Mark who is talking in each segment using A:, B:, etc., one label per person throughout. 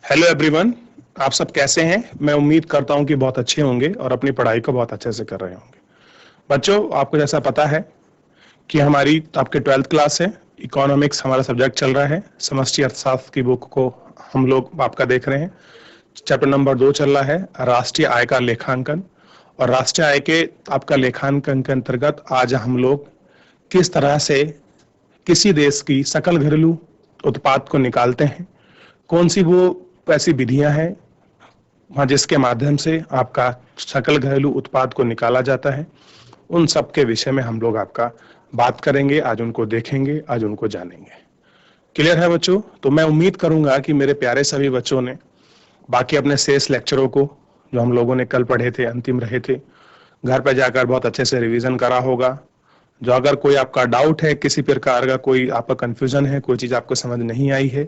A: Hello everyone. आप सब कैसे हैं? मैं उम्मीद करता हूं कि बहुत अच्छे होंगे और अपनी पढ़ाई को बहुत अच्छे से कर रहे होंगे। बच्चों, आपको जैसा पता है कि हमारी आपके 12th क्लास है, इकोनॉमिक्स हमारा सब्जेक्ट चल रहा है। समष्टि अर्थशास्त्र की बुक को हम लोग आपका देख रहे हैं। चैप्टर नंबर 2 चल रहा है, राष्ट्रीय आय का लेखांकन। और राष्ट्रीय आय के आपका लेखांकन के अंतर्गत आज हम लोग किस तरह से किसी देश की सकल घरेलू उत्पाद को निकालते हैं, कौन सी वो ऐसी विधियां हैं हाँ जिसके माध्यम से आपका सकल घरेलू उत्पाद को निकाला जाता है, उन सब के विषय में हम लोग आपका बात करेंगे। आज उनको देखेंगे, आज उनको जानेंगे। क्लियर है बच्चों? तो मैं उम्मीद करूंगा कि मेरे प्यारे सभी बच्चों ने बाकी अपने शेष लेक्चरों को, जो हम लोगों ने कल पढ़े थे, अंतिम रहे थे, घर पर जाकर बहुत अच्छे से रिवीजन करा होगा। जो अगर कोई आपका डाउट है, किसी प्रकार का कोई आपका कंफ्यूजन है, कोई चीज आपको समझ नहीं आई है,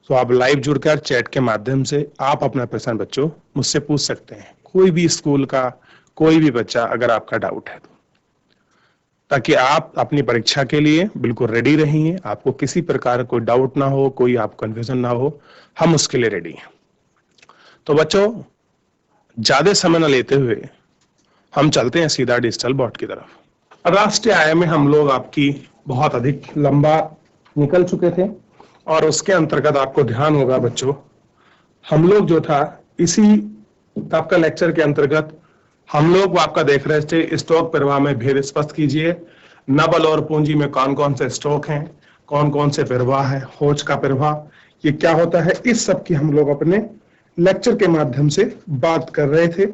A: तो आप लाइव जुड़कर चैट के माध्यम से आप अपना प्रश्न बच्चों मुझसे पूछ सकते हैं। कोई भी स्कूल का कोई भी बच्चा अगर आपका डाउट है तो, ताकि आप अपनी परीक्षा के लिए बिल्कुल रेडी रहिए। आपको किसी प्रकार कोई डाउट ना हो, कोई आप कंफ्यूजन ना हो, हम उसके लिए रेडी हैं। तो बच्चों, ज्यादा समय न लेते हुए हम चलते हैं सीधा डिजिटल बोर्ड की तरफ। राष्ट्रीय आय में हम लोग आपकी बहुत अधिक लंबा निकल चुके थे और उसके अंतर्गत आपको ध्यान होगा बच्चों, हम लोग जो था इसी आपका लेक्चर के अंतर्गत हम लोग आपका देख रहे थे स्टॉक प्रवाह में भेद स्पष्ट कीजिए। नबल और पूंजी में कौन कौन से स्टॉक हैं, कौन कौन से प्रवाह है, होज का प्रवाह ये क्या होता है, इस सब की हम लोग अपने लेक्चर के माध्यम से बात कर रहे थे,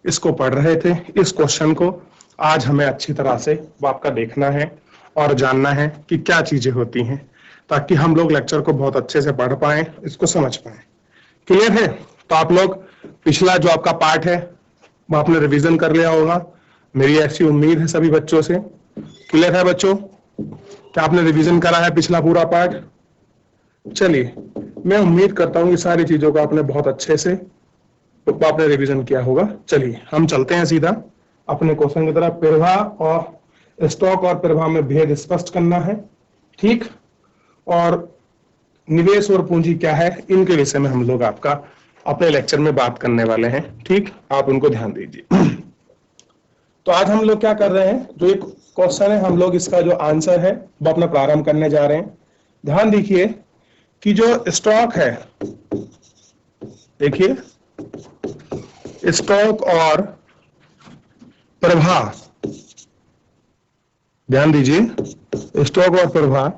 A: इसको पढ़ रहे थे। इस क्वेश्चन को आज हमें अच्छी तरह से आपका देखना है और जानना है कि क्या चीजें होती हैं, ताकि हम लोग लेक्चर को बहुत अच्छे से पढ़ पाए, इसको समझ पाए। क्लियर है? तो आप लोग पिछला जो आपका पार्ट है वो आपने रिवीजन कर लिया होगा, मेरी ऐसी उम्मीद है सभी बच्चों से। क्लियर है बच्चों? क्या आपने रिवीजन करा है पिछला पूरा पार्ट? चलिए, मैं उम्मीद करता हूं कि सारी चीजों को आपने बहुत अच्छे से आपने रिवीजन किया होगा। चलिए हम चलते हैं सीधा अपने क्वेश्चन की तरफ। प्रवाह और स्टॉक और प्रवाह में भेद स्पष्ट करना है, ठीक। और निवेश और पूंजी क्या है, इनके विषय में हम लोग आपका अपने लेक्चर में बात करने वाले हैं, ठीक। आप उनको ध्यान दीजिए। तो आज हम लोग क्या कर रहे हैं, जो एक क्वेश्चन है हम लोग इसका जो आंसर है वो अपना प्रारंभ करने जा रहे हैं। ध्यान देखिए कि जो स्टॉक है, देखिए स्टॉक और प्रवाह, ध्यान दीजिए, स्टॉक और प्रवाह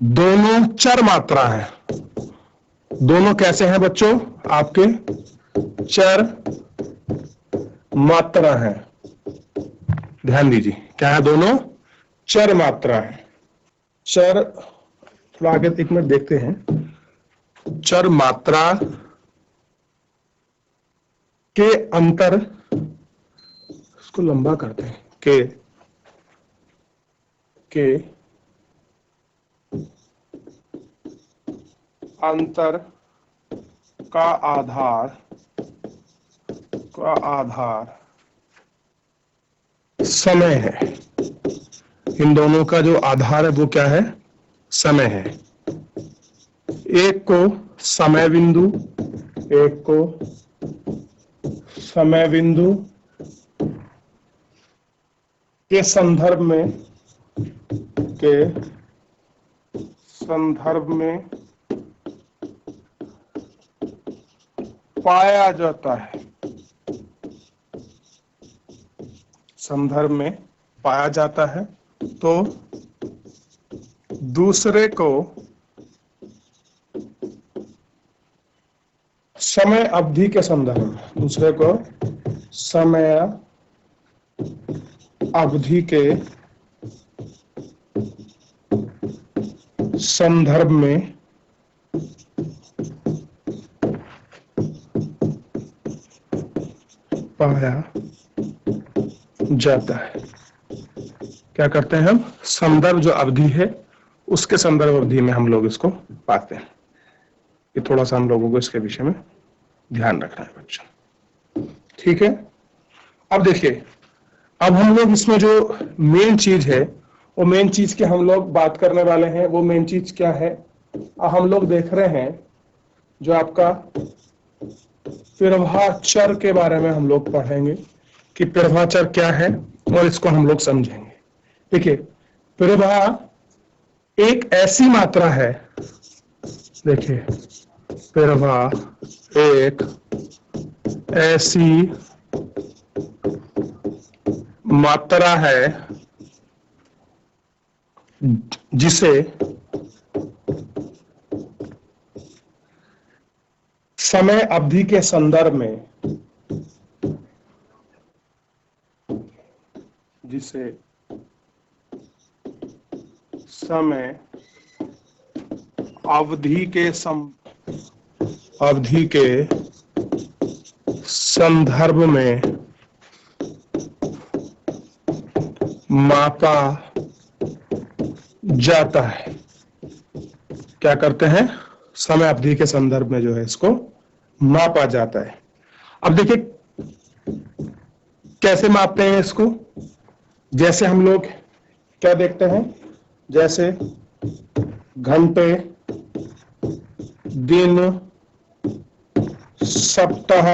A: दोनों चर मात्रा है। दोनों कैसे हैं बच्चों? आपके चर मात्रा है। ध्यान दीजिए, क्या है? दोनों चर मात्रा है। चर, थोड़ा आगे एक मिनट देखते हैं। चर मात्रा के अंतर, इसको लंबा करते हैं, के अंतर का आधार समय है। इन दोनों का जो आधार है वो क्या है? समय है। एक को समय बिंदु, एक को समय बिंदु के संदर्भ में पाया जाता है। संदर्भ में पाया जाता है। तो दूसरे को समय अवधि के संदर्भ में, दूसरे को समय अवधि के संदर्भ में पाया जाता है। क्या करते हैं हम? संदर्भ जो अवधि है उसके संदर्भ अवधि में हम लोग इसको पाते हैं। ये थोड़ा सा हम लोगों को इसके विषय में ध्यान रखना है बच्चों, ठीक है। अब देखिए, अब हम लोग इसमें जो मेन चीज है, वो मेन चीज की हम लोग बात करने वाले हैं। वो मेन चीज क्या है? हम लोग देख रहे हैं जो आपका प्रवाहचर के बारे में हम लोग पढ़ेंगे कि प्रवाहचर क्या है और इसको हम लोग समझेंगे। देखिए, प्रवाह एक ऐसी मात्रा है, देखिए प्रवाह एक ऐसी मात्रा है जिसे समय अवधि के संदर्भ में, जिसे समय अवधि के संदर्भ में मापा जाता है। क्या करते हैं? समय अवधि के संदर्भ में जो है इसको मापा जाता है। अब देखिए कैसे मापते हैं इसको। जैसे हम लोग क्या देखते हैं, जैसे घंटे, दिन, सप्ताह,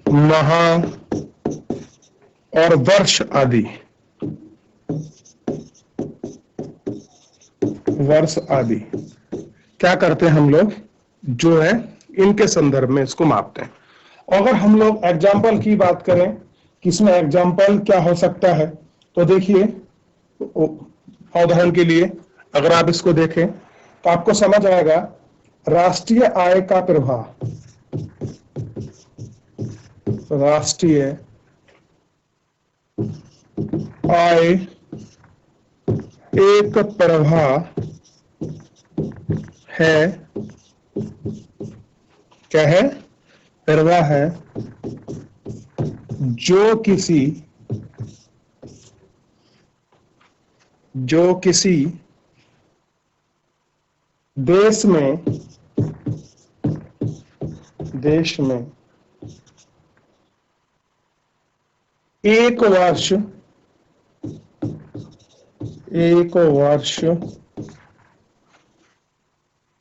A: माह और वर्ष आदि, क्या करते हैं हम लोग, जो है इनके संदर्भ में इसको मापते हैं। अगर हम लोग एग्जाम्पल की बात करें कि इसमें एग्जाम्पल क्या हो सकता है, तो देखिए उदाहरण के लिए अगर आप इसको देखें तो आपको समझ आएगा राष्ट्रीय आय का प्रवाह, राष्ट्रीय आय एक प्रवाह है, क्या है? प्रवाह है जो किसी देश में एक वर्ष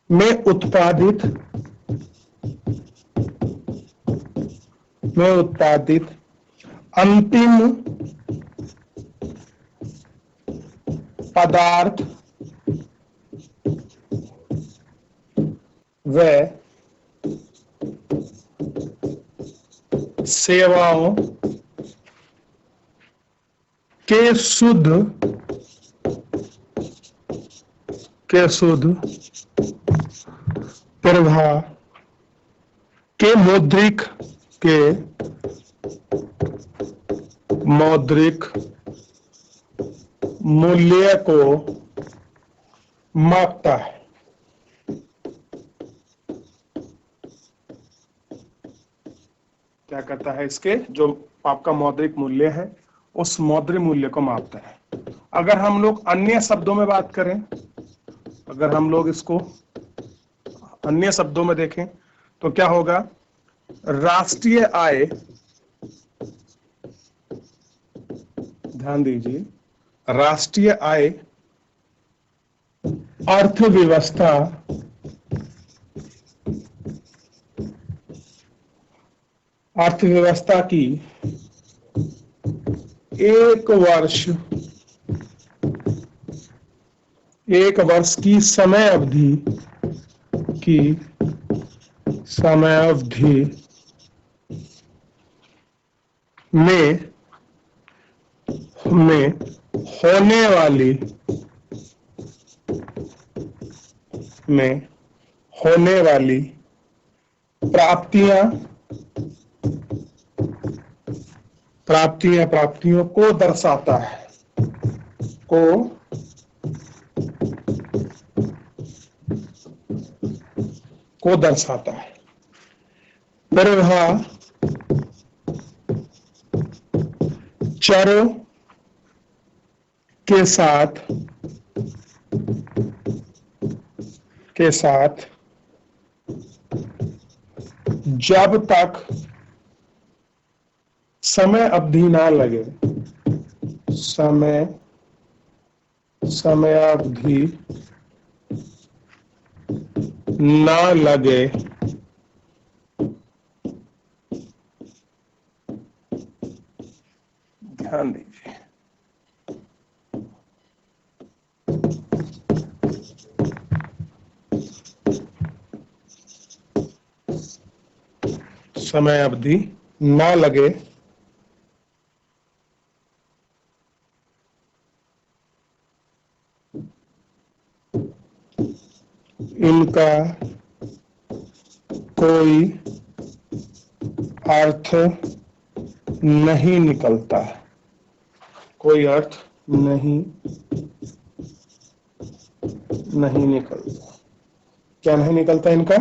A: में उत्पादित अंतिम पदार्थ व सेवाओं के शुद्ध प्रवाह के मौद्रिक मूल्य को मापता है। क्या करता है? इसके जो आपका मौद्रिक मूल्य है उस मौद्रिक मूल्य को मापता है। अगर हम लोग अन्य शब्दों में बात करें, अगर हम लोग इसको अन्य शब्दों में देखें तो क्या होगा? राष्ट्रीय आय, ध्यान दीजिए, राष्ट्रीय आय अर्थव्यवस्था की एक वर्ष की समय अवधि में होने वाली प्राप्तियों को दर्शाता है, को दर्शाता है। प्रवाह चरों के साथ जब तक समय अवधि ना लगे, समयावधि ना लगे ध्यान दीजिए। समय अवधि ना लगे इनका कोई अर्थ नहीं निकलता, कोई अर्थ नहीं निकलता। क्या नहीं निकलता? इनका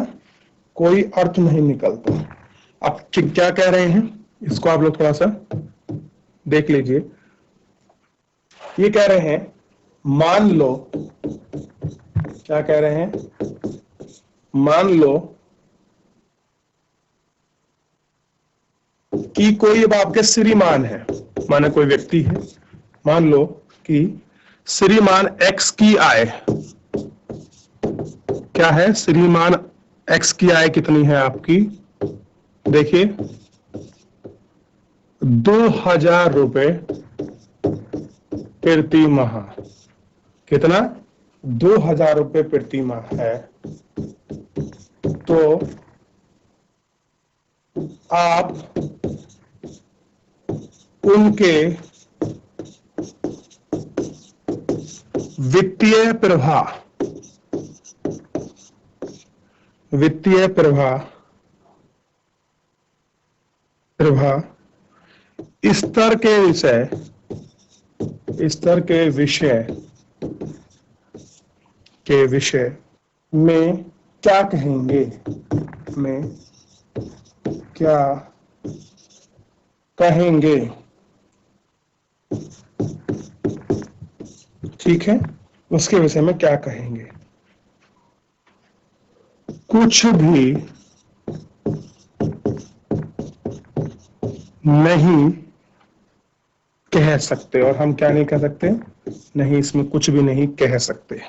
A: कोई अर्थ नहीं निकलता। अब क्या कह रहे हैं, इसको आप लोग थोड़ा सा देख लीजिए। ये कह रहे हैं, मान लो, क्या कह रहे हैं, मान लो कि कोई अब आपके श्रीमान है, माने कोई व्यक्ति है, मान लो कि श्रीमान एक्स की आय, क्या है, श्रीमान एक्स की आय कितनी है आपकी, देखिए 2000 रुपए प्रति माह। कितना? 2000 रुपए प्रति माह है। तो आप उनके वित्तीय प्रवाह स्तर के विषय में क्या कहेंगे, में क्या कहेंगे? ठीक है, उसके विषय में क्या कहेंगे? कुछ भी नहीं कह सकते। और हम क्या नहीं कह सकते? नहीं, इसमें कुछ भी नहीं कह सकते।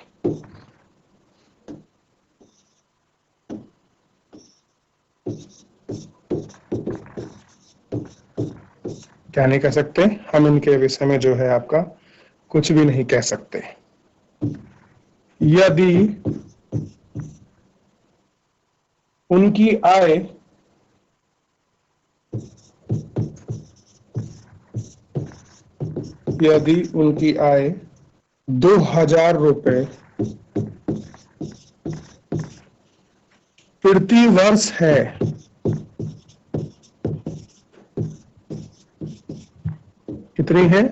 A: क्या नहीं कह सकते? हम इनके विषय में जो है आपका कुछ भी नहीं कह सकते। यदि उनकी आय यदि उनकी आय 2000 रुपए प्रति वर्ष है, कितनी है?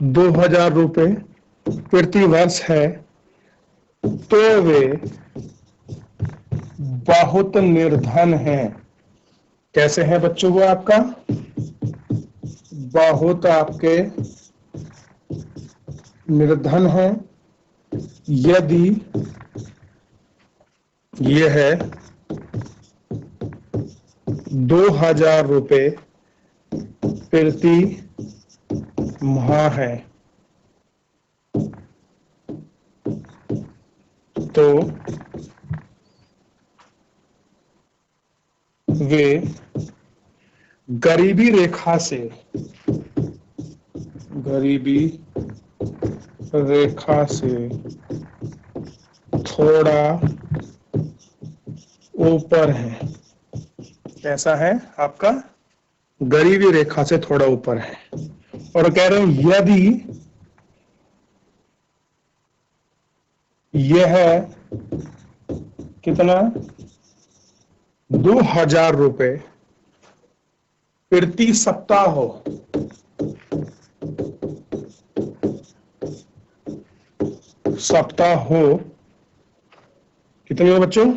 A: 2000 रुपए प्रति वर्ष है, तो वे बहुत निर्धन हैं। कैसे हैं बच्चों? वो आपका बहुत आपके निर्धन है यदि यह 2000 रुपए प्रति माह है, तो वे गरीबी रेखा से थोड़ा ऊपर है। कैसा है आपका? गरीबी रेखा से थोड़ा ऊपर है। और कह रहे हैं यदि यह कितना? 2000 रुपए प्रति सप्ताह हो, कितने हो बच्चों?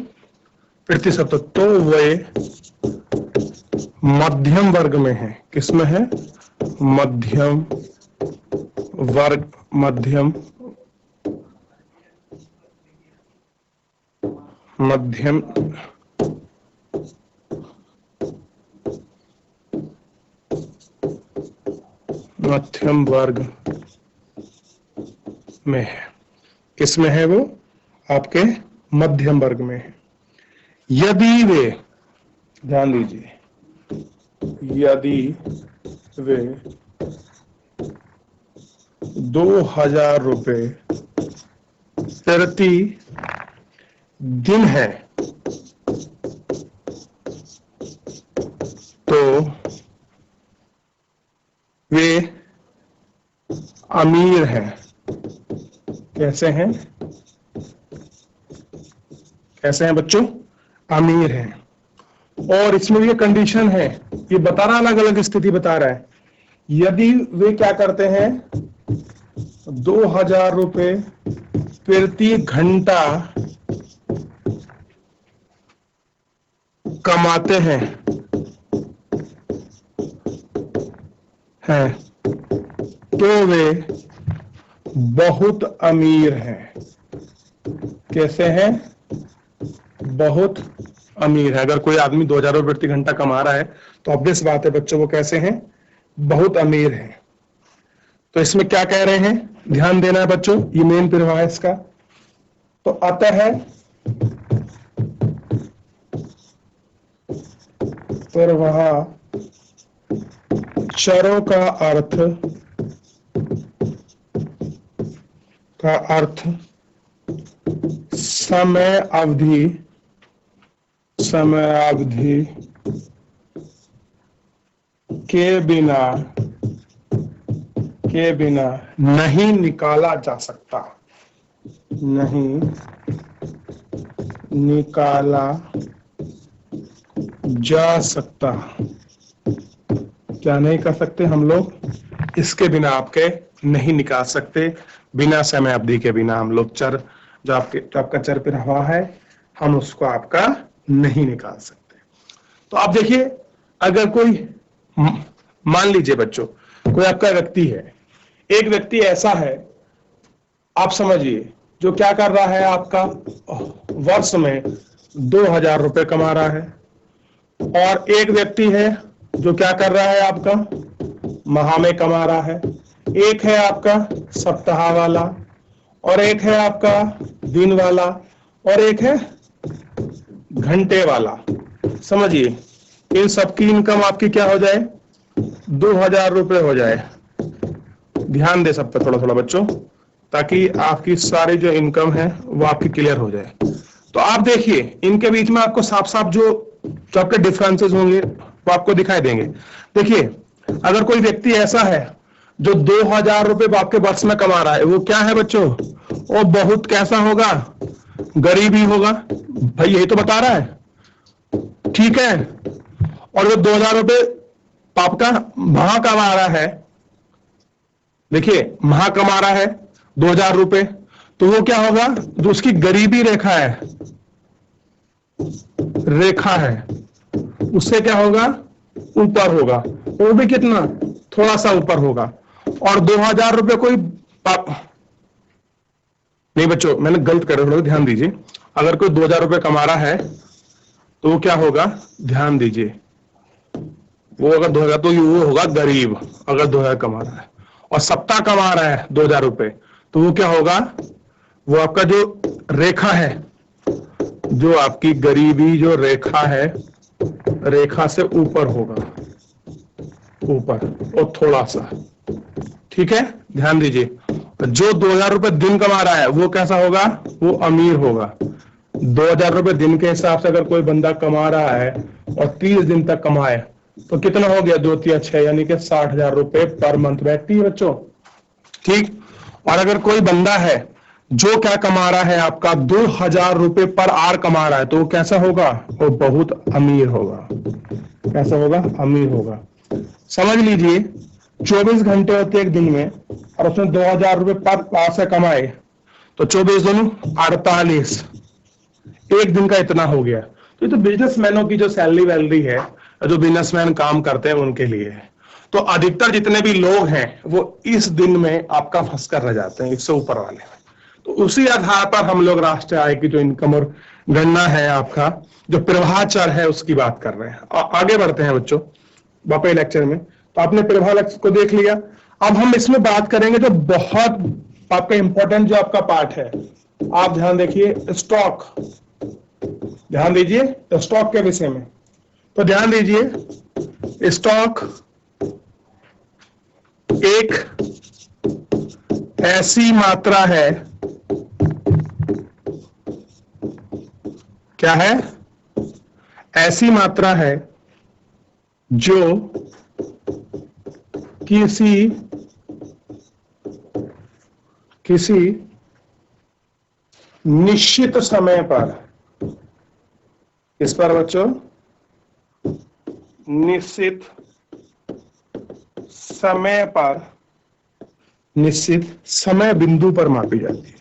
A: प्रति सप्ताह, तो वे मध्यम वर्ग में है। किसमें है? मध्यम वर्ग, मध्यम वर्ग में है। किस में है वो? आपके मध्यम वर्ग में है। यदि वे, ध्यान दीजिए, यदि वे 2,000 रुपए प्रति दिन है तो वे अमीर हैं। कैसे हैं? कैसे हैं बच्चों? अमीर हैं। और इसमें ये कंडीशन है, ये बता रहा, अलग अलग स्थिति बता रहा है। यदि वे क्या करते हैं, 2,000 रुपए प्रति घंटा कमाते हैं तो वे बहुत अमीर हैं। कैसे हैं? बहुत अमीर है। अगर कोई आदमी 2,000 रुपए प्रति घंटा कमा रहा है तो ऑब्वियस बात है बच्चों, वो कैसे हैं? बहुत अमीर हैं। तो इसमें क्या कह रहे हैं, ध्यान देना है बच्चों, ये मेन प्रवाह है इसका। तो अतः प्रवाह चरों का अर्थ समय अवधि के बिना नहीं निकाला जा सकता। नहीं निकाला जा सकता। क्या नहीं कर सकते हम लोग? इसके बिना आपके नहीं निकाल सकते, बिना समय अवधि के बिना हम लोग चर, जो आपका चर प्रवाह है, हम उसको आपका नहीं निकाल सकते। तो आप देखिए, अगर कोई, मान लीजिए बच्चों, कोई आपका व्यक्ति है, एक व्यक्ति ऐसा है, आप समझिए, जो क्या कर रहा है, आपका वर्ष में 2,000 रुपए कमा रहा है, और एक व्यक्ति है जो क्या कर रहा है, आपका माह में कमा रहा है। एक है आपका सप्ताह वाला, और एक है आपका दिन वाला, और एक है घंटे वाला। समझिए, इन सबकी इनकम आपकी क्या हो जाए? 2,000 रुपए हो जाए। ध्यान दे सब पे थोड़ा थोड़ा बच्चों, ताकि आपकी सारी जो इनकम है वो आपकी क्लियर हो जाए। तो आप देखिए, इनके बीच में आपको साफ साफ जो आपके डिफरेंसेस होंगे वो आपको दिखाई देंगे। देखिए, अगर कोई व्यक्ति ऐसा है जो 2,000 रुपए आपके वर्ष में कमा रहा है, वो क्या है बच्चों? वो बहुत कैसा होगा? गरीब ही होगा। भाई यही तो बता रहा है, ठीक है। और जो 2,000 रुपए आपका माह कमा रहा है, देखिए माह कमा रहा है 2,000 रुपए, तो वो क्या होगा? जो उसकी गरीबी रेखा है, उससे क्या होगा? ऊपर होगा। वो भी कितना? थोड़ा सा ऊपर होगा। और 2,000 रुपए कोई नहीं बच्चों, मैंने गलत कर रहा हूं, ध्यान दीजिए। अगर कोई 2,000 रुपए कमा रहा है तो वो क्या होगा? ध्यान दीजिए, वो अगर 2,000, तो वो होगा गरीब, अगर 2,000 कमा रहा है। और सप्ताह कमा रहा है 2,000 रुपए, तो वो क्या होगा? वो आपका जो रेखा है, जो आपकी गरीबी जो रेखा है, रेखा से ऊपर होगा, ऊपर और थोड़ा सा, ठीक है। ध्यान दीजिए, जो 2,000 रुपए दिन कमा रहा है वो कैसा होगा? वो अमीर होगा। 2,000 रुपए दिन के हिसाब से अगर कोई बंदा कमा रहा है और 30 दिन तक कमाए तो कितना हो गया? 2 3 6, यानी कि 60,000 रुपए पर मंथ बैठती है बच्चों, ठीक। और अगर कोई बंदा है जो क्या कमा रहा है, आपका 2,000 रुपए पर आवर कमा रहा है, तो वो कैसा होगा? वो बहुत अमीर होगा। कैसा होगा? अमीर होगा। समझ लीजिए, 24 घंटे होते एक दिन में, और उसने 2,000 रुपए पर आवर से कमाए, तो 24 दूनी 48, एक दिन का इतना हो गया। तो ये तो बिजनेसमैनों की जो सैलरी वैलरी है, जो बिजनेसमैन काम करते हैं उनके लिए है। तो अधिकतर जितने भी लोग हैं वो इस दिन में आपका फंस कर रह जाते हैं, इससे ऊपर वाले में। तो उसी आधार पर हम लोग राष्ट्रीय आय की जो इनकम और गणना है, आपका जो प्रवाह चर है, उसकी बात कर रहे हैं। आगे बढ़ते हैं बच्चों वापस लेक्चर में। तो आपने प्रवाह लक्ष्य को देख लिया। अब हम इसमें बात करेंगे जो बहुत आपका इंपॉर्टेंट जो आपका पार्ट है, आप ध्यान देखिए, स्टॉक, ध्यान दीजिए स्टॉक के विषय में। तो ध्यान दीजिए, स्टॉक एक ऐसी मात्रा है, क्या है? ऐसी मात्रा है जो किसी निश्चित समय पर, इस पर बच्चों, निश्चित समय पर, निश्चित समय बिंदु पर मापी जाती है,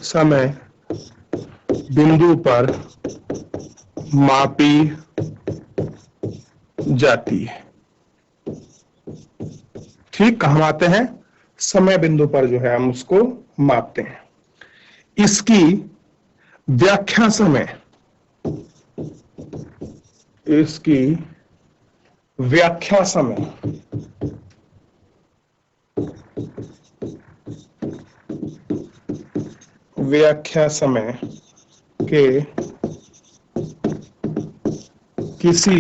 A: समय बिंदु पर मापी जाती है। ठीक, कहां मापते हैं? समय बिंदु पर जो है हम उसको मापते हैं। इसकी व्याख्या समय, इसकी व्याख्या समय व्याख्या समय के किसी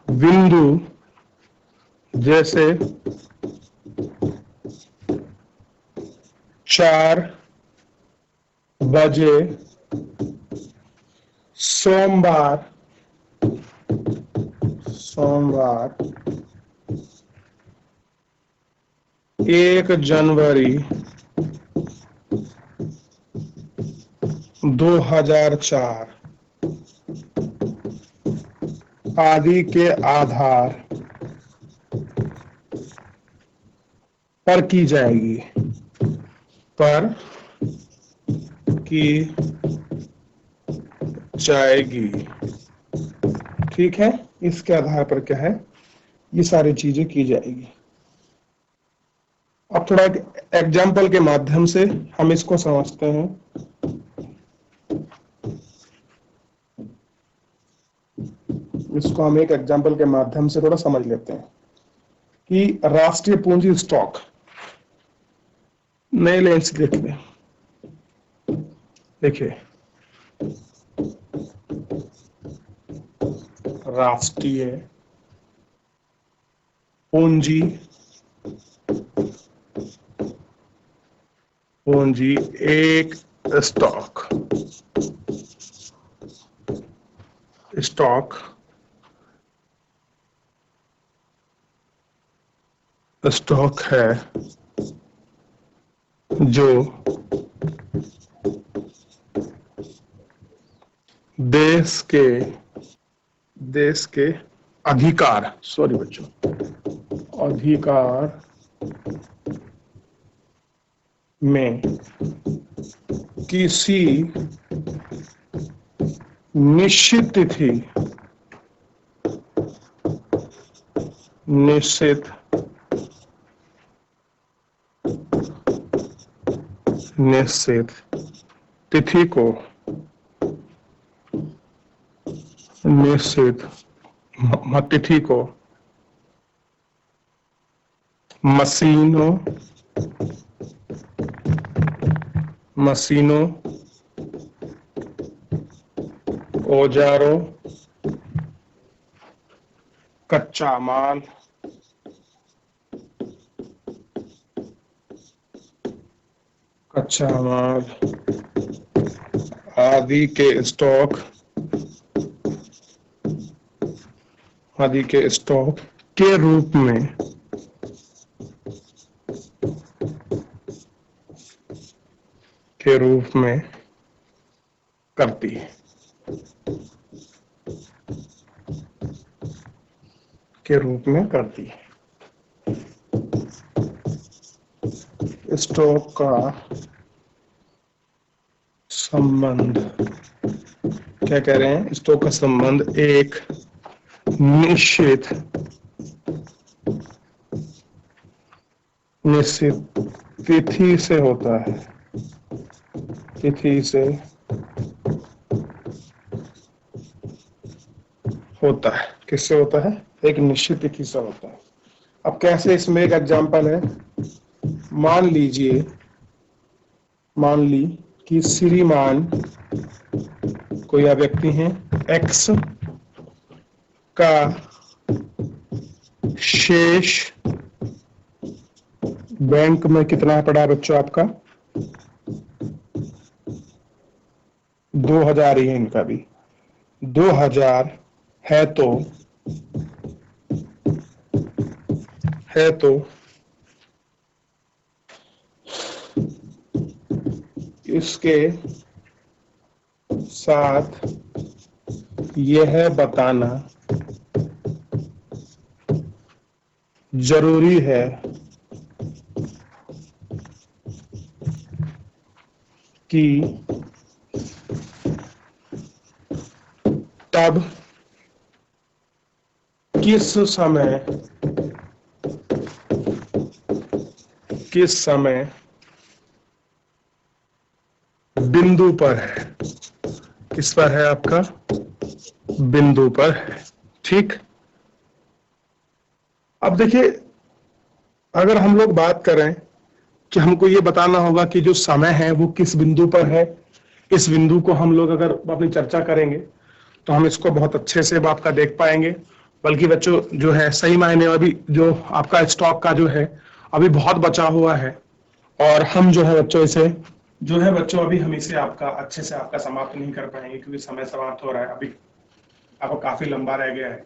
A: बिंदु जैसे 4 बजे सोमवार 1 जनवरी 2004 आदि के आधार पर की जाएगी, पर की जाएगी। ठीक है, इसके आधार पर क्या है, ये सारी चीजें की जाएगी। अब थोड़ा एग्जाम्पल के माध्यम से हम इसको समझते हैं। इसको हम एक एग्जाम्पल के माध्यम से थोड़ा समझ लेते हैं कि राष्ट्रीय पूंजी स्टॉक, नए लाइन से लिख लें। देखिए, राष्ट्रीय पूंजी एक स्टॉक है जो देश के अधिकार, सॉरी बच्चों, अधिकार में किसी निश्चित तिथि, निश्चित तिथि को, निश्चित तिथि को मशीनों, औजारों, कच्चा माल, आदि के स्टॉक के रूप में करती है, स्टॉक का संबंध, क्या कह रहे हैं? स्टॉक का संबंध एक निश्चित तिथि से होता है, किससे होता है? एक निश्चित तिथि से होता है। अब कैसे, इसमें एक एग्जांपल है। मान ली कि श्रीमान कोई व्यक्ति है, एक्स का शेष बैंक में कितना पड़ा बच्चों आपका, 2000 ही है, इनका भी 2000 है तो इसके साथ यह बताना जरूरी है कि तब किस समय बिंदु पर है, किस पर है आपका, बिंदु पर है। ठीक। अब देखिए, अगर हम लोग बात करें कि हमको ये बताना होगा कि जो समय है वो किस बिंदु पर है, इस बिंदु को हम लोग अगर अपनी चर्चा करेंगे तो हम इसको बहुत अच्छे से आपका देख पाएंगे। बल्कि बच्चों जो है सही मायने में अभी जो आपका स्टॉक का जो है अभी बहुत बचा हुआ है, और हम जो है बच्चों इसे जो है बच्चों अभी हम इसे आपका अच्छे से आपका समाप्त नहीं कर पाएंगे, क्योंकि समय समाप्त हो रहा है। अभी आपको काफी लंबा रह गया है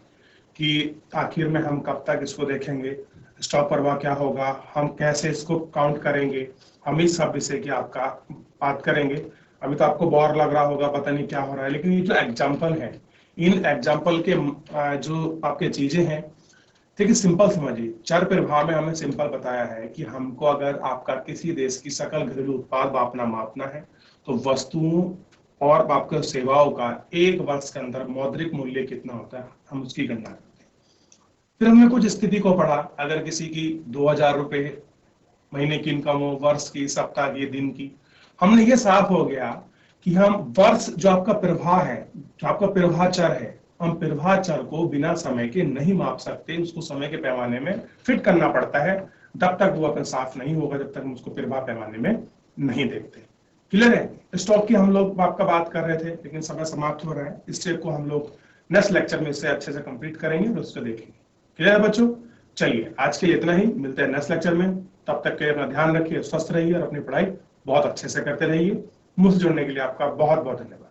A: कि आखिर में हम कब तक इसको देखेंगे, स्टॉक प्रवाह क्या होगा, हम कैसे इसको काउंट करेंगे, हम इस सब विषय की आपका बात करेंगे। अभी तो आपको बोर लग रहा होगा, पता नहीं क्या हो रहा है, लेकिन ये जो एग्जाम्पल है, इन एग्जाम्पल के जो आपके चीजें हैं, देखिए सिंपल समझिए। चर प्रवाह में हमें सिंपल बताया है कि हमको अगर आपका किसी देश की सकल घरेलू उत्पाद मापना है तो वस्तुओं और आपके सेवाओं का एक वर्ष के अंदर मौद्रिक मूल्य कितना होता है, हम उसकी गणना करते हैं। फिर हमने कुछ स्थिति को पढ़ा, अगर किसी की 2000 रुपए महीने की इनकम हो, वर्ष की, सप्ताह की, दिन की, हमने ये साफ हो गया कि हम वर्ष जो आपका प्रवाह है, जो आपका प्रवाह चर है, हम प्रवाह चर को बिना समय के नहीं माप सकते, उसको समय के पैमाने में फिट करना पड़ता है। जब तक वो अपन साफ नहीं होगा, जब तक हम उसको प्रवाह पैमाने में नहीं देखते। क्लियर है। स्टॉक की हम लोग आपका बात कर रहे थे, लेकिन समय समाप्त हो रहा है। इस स्टेप को हम लोग नेक्स्ट लेक्चर में इससे अच्छे से कंप्लीट करेंगे और उसको देखेंगे। क्लियर है बच्चों। चलिए आज के लिए इतना ही, मिलते हैं नेक्स्ट लेक्चर में। तब तक के अपना ध्यान रखिए, स्वस्थ रहिए और अपनी पढ़ाई बहुत अच्छे से करते रहिए। मुझसे जुड़ने के लिए आपका बहुत बहुत धन्यवाद।